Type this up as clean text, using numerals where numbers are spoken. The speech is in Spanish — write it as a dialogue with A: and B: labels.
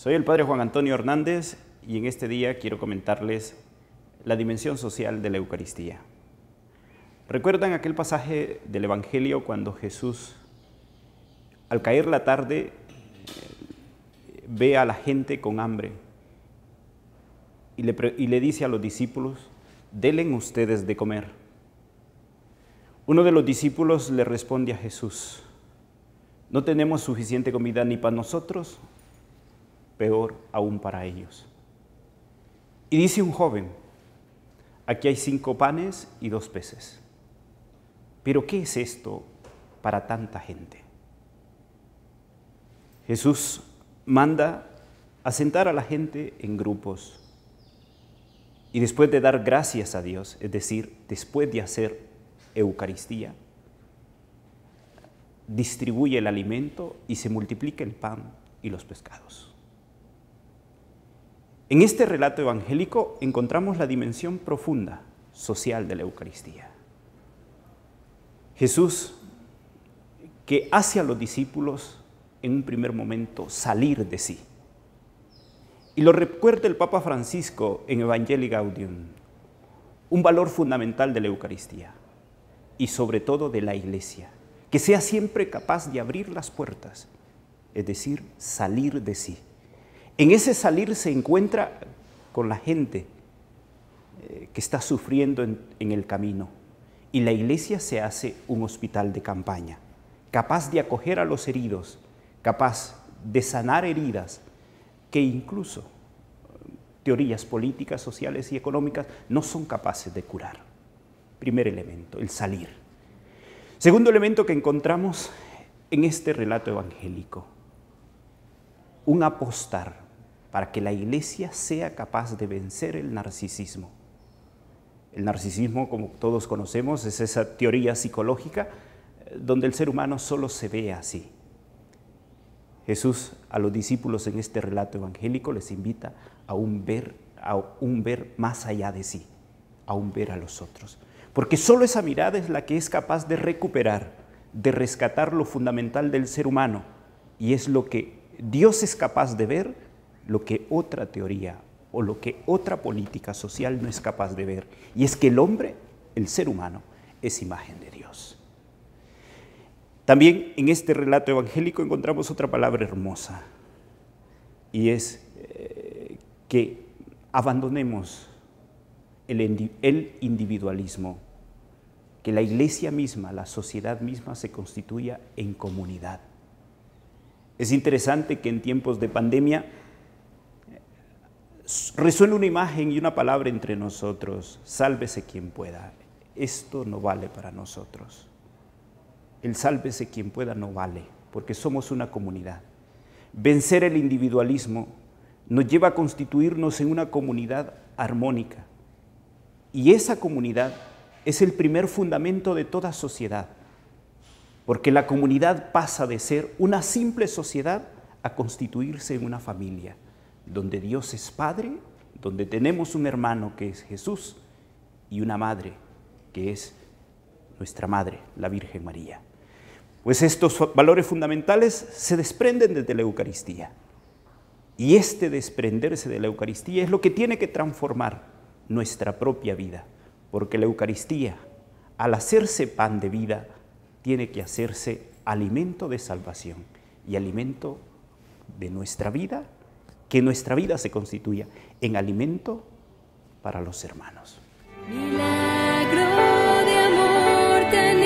A: Soy el Padre Juan Antonio Hernández y en este día quiero comentarles la dimensión social de la Eucaristía. ¿Recuerdan aquel pasaje del Evangelio cuando Jesús, al caer la tarde, ve a la gente con hambre y le dice a los discípulos, denle ustedes de comer? Uno de los discípulos le responde a Jesús, no tenemos suficiente comida ni para nosotros, peor aún para ellos. Y dice un joven, aquí hay 5 panes y 2 peces. ¿Pero qué es esto para tanta gente? Jesús manda a sentar a la gente en grupos y después de dar gracias a Dios, es decir, después de hacer Eucaristía, distribuye el alimento y se multiplica el pan y los pescados. En este relato evangélico encontramos la dimensión profunda social de la Eucaristía. Jesús, que hace a los discípulos en un primer momento salir de sí. Y lo recuerda el Papa Francisco en Evangelii Gaudium, un valor fundamental de la Eucaristía y sobre todo de la Iglesia, que sea siempre capaz de abrir las puertas, es decir, salir de sí. En ese salir se encuentra con la gente que está sufriendo en el camino y la Iglesia se hace un hospital de campaña, capaz de acoger a los heridos, capaz de sanar heridas que incluso teorías políticas, sociales y económicas no son capaces de curar. Primer elemento, el salir. Segundo elemento que encontramos en este relato evangélico, un apostar para que la Iglesia sea capaz de vencer el narcisismo. El narcisismo, como todos conocemos, es esa teoría psicológica donde el ser humano solo se ve así. Jesús a los discípulos en este relato evangélico les invita a un ver más allá de sí, a un ver a los otros. Porque solo esa mirada es la que es capaz de recuperar, de rescatar lo fundamental del ser humano, y es lo que Dios es capaz de ver, lo que otra teoría o lo que otra política social no es capaz de ver, y es que el hombre, el ser humano, es imagen de Dios. También en este relato evangélico encontramos otra palabra hermosa, y es que abandonemos el individualismo, que la Iglesia misma, la sociedad misma se constituya en comunidad. Es interesante que en tiempos de pandemia resuena una imagen y una palabra entre nosotros, sálvese quien pueda. Esto no vale para nosotros. El sálvese quien pueda no vale, porque somos una comunidad. Vencer el individualismo nos lleva a constituirnos en una comunidad armónica. Y esa comunidad es el primer fundamento de toda sociedad, porque la comunidad pasa de ser una simple sociedad a constituirse en una familia, donde Dios es Padre, donde tenemos un hermano que es Jesús y una madre que es nuestra Madre, la Virgen María. Pues estos valores fundamentales se desprenden desde la Eucaristía. Y este desprenderse de la Eucaristía es lo que tiene que transformar nuestra propia vida, porque la Eucaristía, al hacerse pan de vida, tiene que hacerse alimento de salvación y alimento de nuestra vida, que nuestra vida se constituya en alimento para los hermanos.
B: Milagro de amor tan